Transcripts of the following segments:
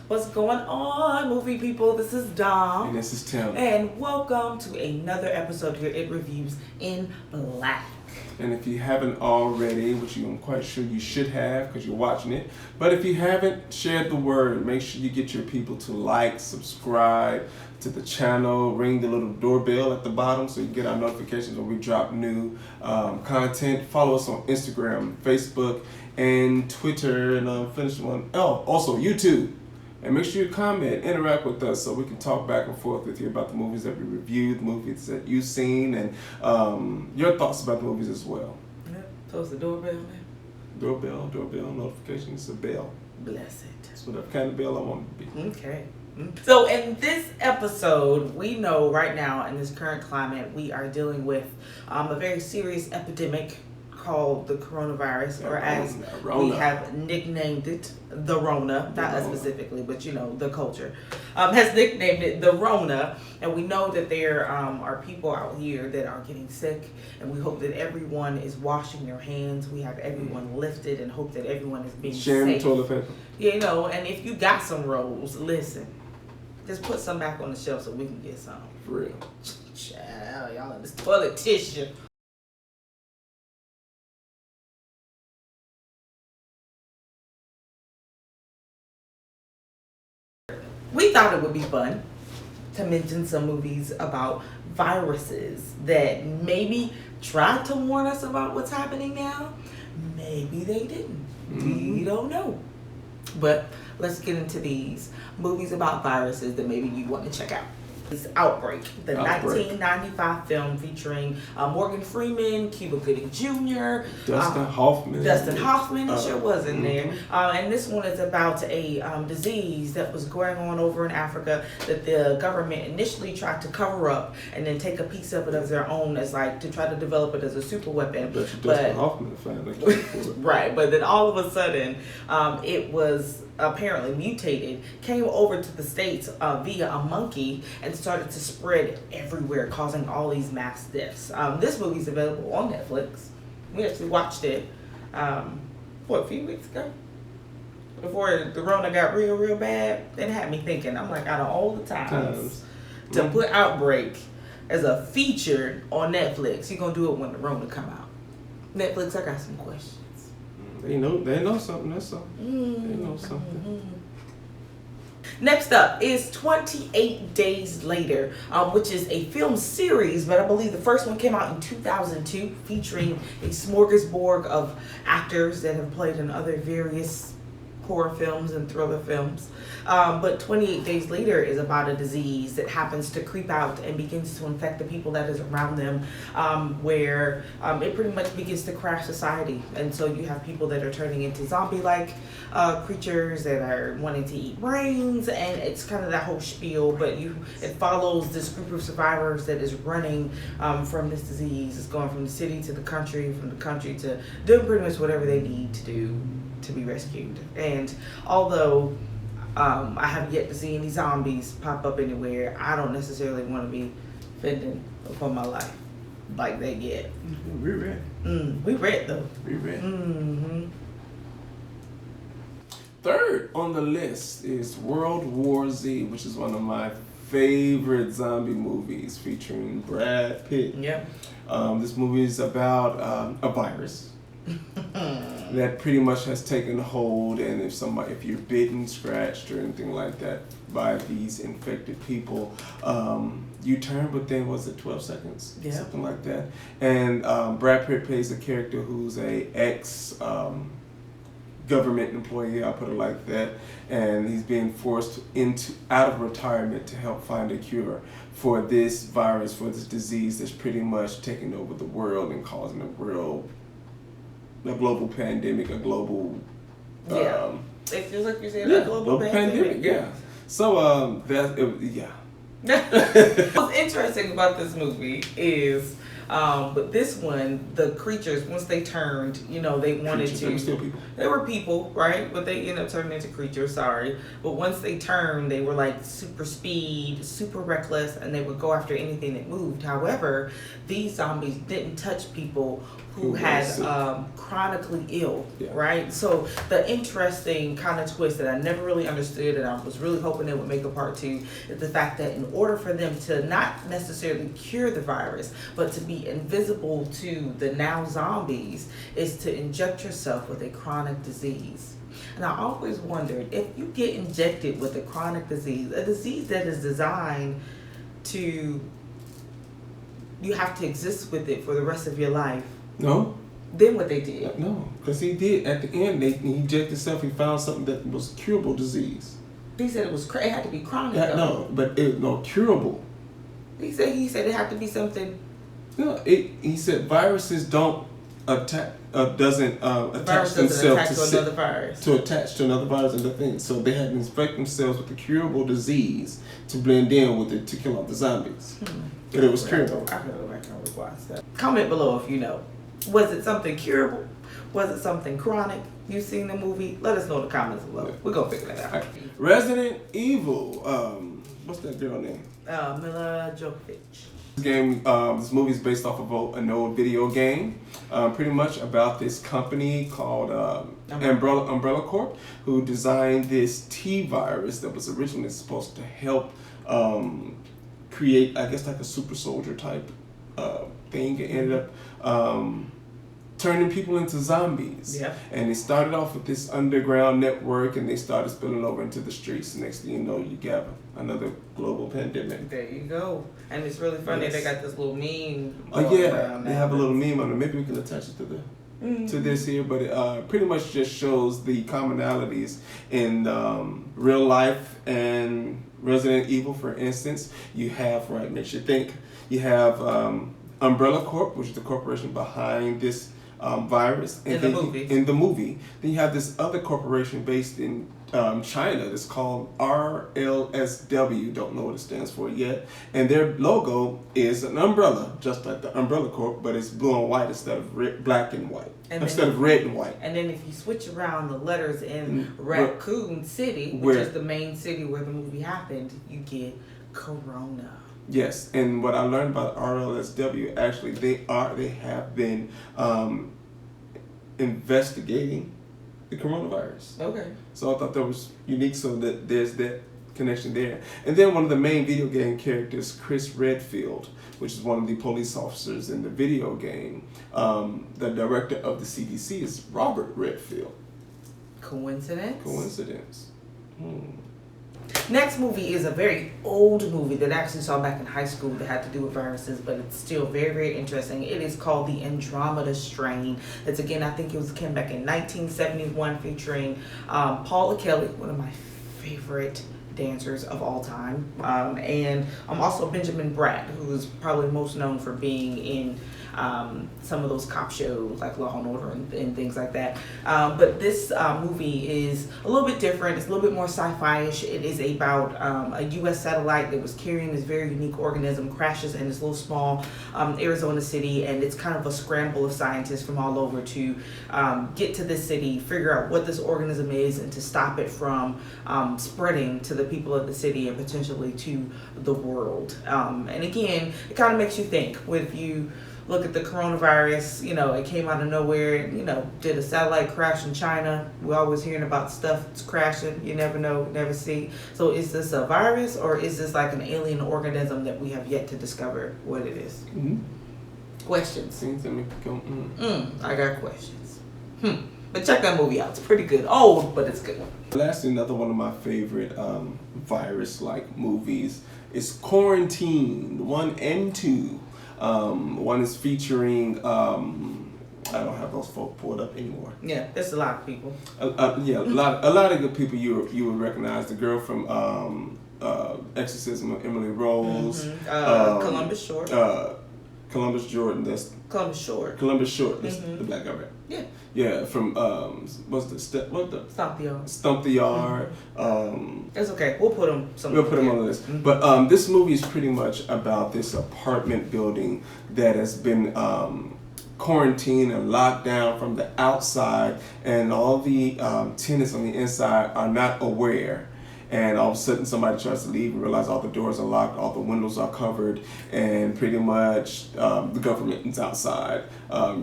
What's going on, movie people? This is Dom. And this is Tim. And welcome to another episode here at Reviews in Black. And if you haven't already, which I'm quite sure you should have because you're watching it, but if you haven't, share the word. Make sure you get your people to like, subscribe to the channel, ring the little doorbell at the bottom so you get our notifications when we drop new content. Follow us on Instagram, Facebook, and Twitter, and finish one. Oh, also YouTube. And make sure you comment, interact with us so we can talk back and forth with you about the movies that we reviewed, the movies that you've seen, and your thoughts about the movies as well. Yep. So it's the doorbell now? Doorbell, notification, it's a bell. Bless it. It's whatever kind of bell I want it to be. Okay. So in this episode, we know right now in this current climate, we are dealing with a very serious epidemic called the coronavirus, or as Rona. we have nicknamed it, the Rona. Not us specifically, but you know, the culture has nicknamed it the Rona. And we know that there are people out here that are getting sick, and we hope that everyone is washing their hands. We have everyone lifted and hope that everyone is being Sharing safe. toilet paper. You know, and if you got some rolls, listen, just put some back on the shelf so we can get some. For real. Child, y'all in this toilet tissue. We thought it would be fun to mention some movies about viruses that maybe tried to warn us about what's happening now. Maybe they didn't. We don't know. But let's get into these movies about viruses that maybe you want to check out. It's Outbreak, the 1995 film featuring Morgan Freeman, Cuba Gooding Jr., Dustin Hoffman. He sure was in there. And this one is about a disease that was going on over in Africa that the government initially tried to cover up and then take a piece of it as their own, as like to try to develop it as a super weapon. Dustin Hoffman fan. Right, but then all of a sudden, it was apparently mutated, came over to the States via a monkey and started to spread everywhere, causing all these mass deaths. This movie's available on Netflix. We actually watched it, a few weeks ago? Before the Rona got real bad. It had me thinking, I'm like, out of all the times to put Outbreak as a feature on Netflix, you're going to do it when the Rona come out. Netflix, I got some questions. They know something, that's all. They know something. Next up is 28 Days Later, which is a film series, but I believe the first one came out in 2002, featuring a smorgasbord of actors that have played in other various horror films and thriller films. But 28 Days Later is about a disease that happens to creep out and begins to infect the people that is around them, where it pretty much begins to crash society. And so you have people that are turning into zombie-like creatures that are wanting to eat brains, and it's kind of that whole spiel, but it follows this group of survivors that is running from this disease. It's going from the city to the country, from the country to doing pretty much whatever they need to do to be rescued. And although I have yet to see any zombies pop up anywhere, I don't necessarily want to be fending for my life like they get. We read. We read though. We read. Third on the list is World War Z, which is one of my favorite zombie movies featuring Brad Pitt. Yep. This movie is about a virus that pretty much has taken hold, and if you're bitten, scratched, or anything like that by these infected people, you turn within, was it 12 seconds? Yeah. Something like that. And Brad Pitt plays a character who's a ex government employee, I'll put it like that, and he's being forced out of retirement to help find a cure for this virus, for this disease that's pretty much taking over the world and causing a global pandemic, a global it feels like you're saying a global pandemic. Yeah. So What's interesting about this movie is but this one, the creatures, once they turned, they wanted to. They were still people. They were people, right? But they ended up turning into creatures, sorry. But once they turned, they were like super speed, super reckless, and they would go after anything that moved. However, these zombies didn't touch people who has chronically ill, right? So the interesting kind of twist that I never really understood, and I was really hoping they would make a part 2, is the fact that in order for them to not necessarily cure the virus, but to be invisible to the now zombies, is to inject yourself with a chronic disease. And I always wondered, if you get injected with a chronic disease, a disease that is designed to, you have to exist with it for the rest of your life. No. Then what they did? No, because he did. At the end, he injected himself. He found something that was curable disease. He said it had to be chronic. No, but curable. He said it had to be something. No, he said viruses don't attack. Doesn't attach themselves to attach to another virus and the thing. So they had to infect themselves with a curable disease to blend in with it to kill off the zombies. But it was curable. I can go back and rewatch that. Comment below if you know. Was it something curable? Was it something chronic? You seen the movie? Let us know in the comments below. We're gonna figure that out. Resident Evil. What's that girl name? Mila Jovovich. This movie is based off of an old video game, pretty much about this company called Umbrella Corp, who designed this T virus that was originally supposed to help create, I guess, like a super soldier type thing. It ended up turning people into zombies. Yeah. And it started off with this underground network, and they started spilling over into the streets. Next thing you know, you got another global pandemic. There you go. And it's really funny. Yes. They got this little meme. Oh yeah, they have a little meme on it. Maybe we can attach it to the to this here, but it pretty much just shows the commonalities in real life and Resident Evil. For instance, you have makes you think. You have Umbrella Corp, which is the corporation behind this virus. And in the movie. Then you have this other corporation based in China that's called RLSW. Don't know what it stands for yet. And their logo is an umbrella, just like the Umbrella Corp, but it's blue and white instead of black and white. Instead of red and white. And then if you switch around the letters in Raccoon City, which is the main city where the movie happened, you get Corona. Yes, and what I learned about RLSW, actually, they have been investigating the coronavirus. Okay. So I thought that was unique, so that there's that connection there. And then one of the main video game characters, Chris Redfield, which is one of the police officers in the video game, the director of the CDC is Robert Redfield. Coincidence? Coincidence. Next movie is a very old movie that I actually saw back in high school that had to do with viruses, but it's still very, very interesting. It is called The Andromeda Strain. It's, again, I think it came back in 1971, featuring Paula Kelly, one of my favorite dancers of all time, and also Benjamin Bratt, who is probably most known for being in some of those cop shows like Law and Order and things like that. But this movie is a little bit different. It's a little bit more sci-fi-ish. It is about a U.S. satellite that was carrying this very unique organism, crashes in this little small Arizona city, and it's kind of a scramble of scientists from all over to get to this city, figure out what this organism is, and to stop it from spreading to the people of the city and potentially to the world. And again, it kind of makes you think, if you look at the coronavirus, it came out of nowhere, did a satellite crash in China. We're always hearing about stuff that's crashing. You never know, never see. So is this a virus, or is this like an alien organism that we have yet to discover what it is? Questions? I got questions. But check that movie out. It's pretty good. Old, but it's good. Lastly, another one of my favorite virus-like movies is Quarantine 1 and 2. One is featuring, I don't have those folk pulled up anymore. Yeah, there's a lot of people. A lot of good people you would recognize. The girl from Exorcism of Emily Rose. Columbus Short. Columbus Jordan. That's Columbus Short. Columbus Short. That's the black guy, right? Yeah. Yeah, from Stomp the Yard. Stomp the Yard. It's okay. We'll put them somewhere. We'll put them on the list. But this movie is pretty much about this apartment building that has been quarantined and locked down from the outside, and all the tenants on the inside are not aware. and all of a sudden somebody tries to leave and realize all the doors are locked, all the windows are covered, and pretty much the government is outside.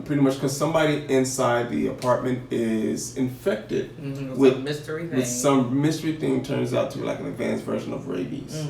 Pretty much because somebody inside the apartment is infected with mystery thing. With some mystery thing turns out to be like an advanced version of rabies.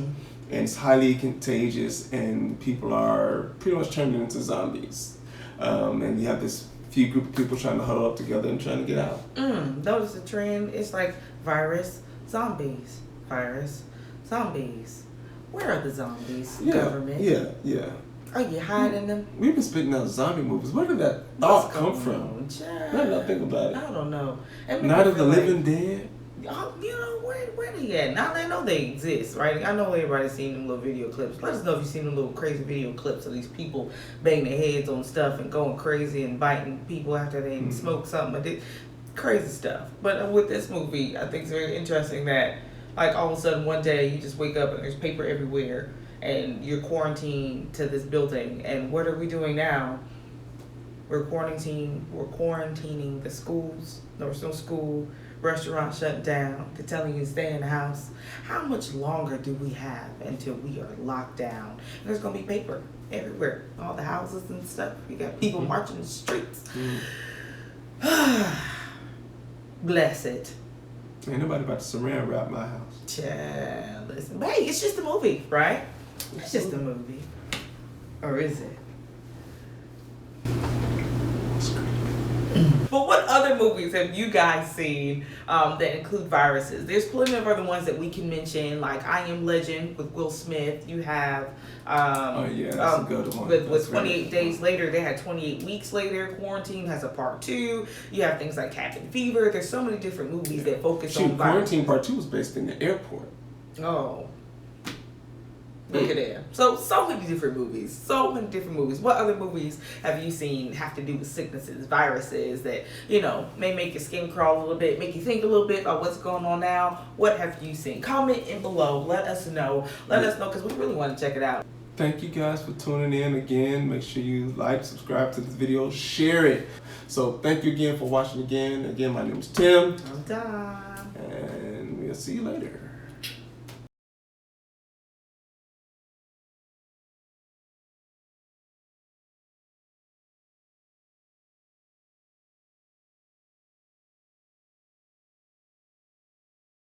And it's highly contagious, and people are pretty much turned into zombies. And you have this few group of people trying to huddle up together and trying to get out. Notice the trend. It's like virus, zombies. Virus, zombies. Where are the zombies? Government. Yeah. Are you hiding them? We've been spitting out zombie movies. Where did that thought come from? Now that I think about it. I don't know. Night of the Living Dead? You know, where they at? Now I know they exist, right? I know everybody's seen them little video clips. Let us know if you've seen them little crazy video clips of these people banging their heads on stuff and going crazy and biting people after they smoke something. Crazy stuff. But with this movie, I think it's very interesting that, like, all of a sudden one day you just wake up and there's paper everywhere and you're quarantined to this building. And what are we doing now? We're quarantining the schools. There's no school. Restaurants shut down. They're telling you to stay in the house. How much longer do we have until we are locked down? And there's going to be paper everywhere. All the houses and stuff. You got people marching the streets. Bless it. Ain't nobody about to saran wrap my house. Child, listen. But hey, it's just a movie, right? It's just a movie. Or is it? But what other movies have you guys seen that include viruses? There's plenty of other ones that we can mention, like I Am Legend with Will Smith. You have that's a good one. With 28 Days Later, they had 28 Weeks Later. Quarantine has a part 2. You have things like Cabin Fever. There's so many different movies that focus on viruses. Quarantine part 2 was based in the airport. Oh. Look at that. So many different movies. So many different movies. What other movies have you seen have to do with sicknesses, viruses that, you know, may make your skin crawl a little bit, make you think a little bit about what's going on now? What have you seen? Comment in below. Let us know. Let us know because we really want to check it out. Thank you guys for tuning in again. Make sure you like, subscribe to this video, share it. So thank you again for watching again. Again, my name is Tim. I'm Dom. And we'll see you later.